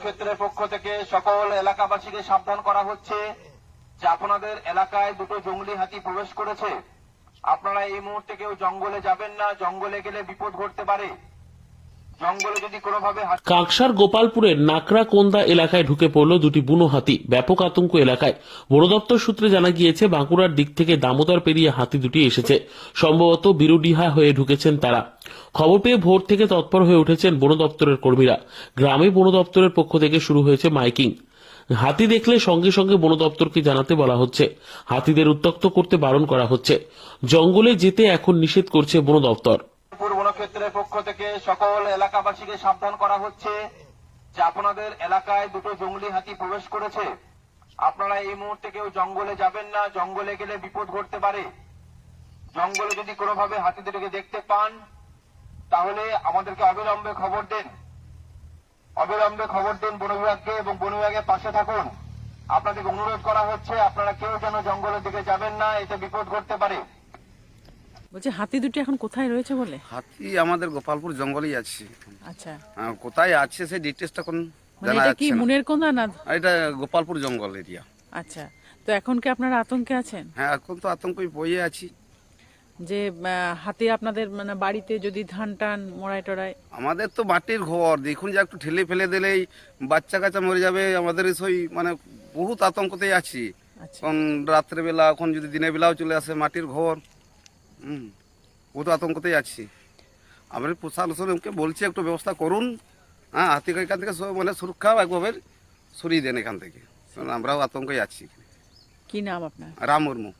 বনক্ষেত্রের পক্ষ থেকে সকল এলাকাবাসীকে সাবধান করা হচ্ছে যে আপনাদের এলাকায় দুটো জঙ্গলি হাতি প্রবেশ করেছে। আপনারা এই মুহূর্তে কেউ জঙ্গলে যাবেন না, জঙ্গলে গেলে বিপদ ঘটতে পারে। জঙ্গলে যদি কোনোভাবে কাঁকসার গোপালপুরের নাকড়াকোন্দা এলাকায় ঢুকে পড়ল দুটি বুনো হাতি। ব্যাপক আতঙ্ক এলাকায়। বন দপ্তর সূত্রে জানা গিয়েছে বাঁকুড়ার দিক থেকে দামোদর পেরিয়ে হাতি দুটি এসেছে। সম্ভবত বিরুডিহা হয়ে ঢুকেছেন তারা। খবর পেয়ে ভোর থেকে তৎপর হয়ে উঠেছেন বন দপ্তরের কর্মীরা। গ্রামে বন দপ্তরের পক্ষ থেকে শুরু হয়েছে মাইকিং। হাতি দেখলে সঙ্গে সঙ্গে বন দপ্তরকে জানাতে বলা হচ্ছে। হাতিদের উত্ত্যক্ত করতে বারণ করা হচ্ছে। জঙ্গলে যেতে এখন নিষেধ করছে বন দপ্তর। বনক্ষেত্রের পক্ষ থেকে সকল এলাকাবাসীকে সাবধান করা হচ্ছে যে আপনাদের এলাকায় দুটো জঙ্গলি হাতি প্রবেশ করেছে। আপনারা এই মুহূর্তে কেউ জঙ্গলে যাবেন না, জঙ্গলে গেলে বিপদ ঘটতে পারে। জঙ্গলে যদি কোনোভাবে হাতি দুটোকে দেখতে পান তাহলে আমাদেরকে অবিলম্বে খবর দিন। অবিলম্বে খবর দিন বন বিভাগকে এবং বন বিভাগের পাশে থাকুন। আপনাদেরকে অনুরোধ করা হচ্ছে আপনারা কেউ যেন জঙ্গলের দিকে যাবেন না, এতে বিপদ ঘটতে পারে। বলছে হাতি দুটি এখন কোথায় রয়েছে বলে? হাতি আমাদের গোপালপুর জঙ্গলেই আছে। আচ্ছা, কোথায় আছে সেই ডিটেলসটা কোন মানে জানা এটা কি যাচ্ছে না। মুনের কোন্দা না? এটা গোপালপুর জঙ্গল এরিয়া। আচ্ছা, তো এখন কি আপনারা আতঙ্কে আছেন হ্যাঁ, এখন তো আতঙ্কই বইয়ে আছি। যে হাতি আপনাদের মানে বাড়িতে যদি ধান টান মড়াই টড়াই? আমাদের তো মাটির ঘর, দেখুন যে একটু ঠেলে ফেলে দিলেই বাচ্চা কাচ্চা মরে যাবে। আমাদের সেই মানে বহুত আতঙ্কতেই আছি। আচ্ছা, এখন রাত্রেবেলা, এখন যদি দিনের বেলাও চলে আসে, মাটির ঘর, বহুত আতঙ্কতেই আছি। আমরা প্রশাসনকে বলছি একটু ব্যবস্থা করুন। হ্যাঁ, হাতিকে এখান থেকে মানে সুরক্ষা একভাবে সরিয়ে দেন এখান থেকে, কারণ আমরাও আতঙ্কে আছি। কি নাম আপনার? রাম মুর্মু।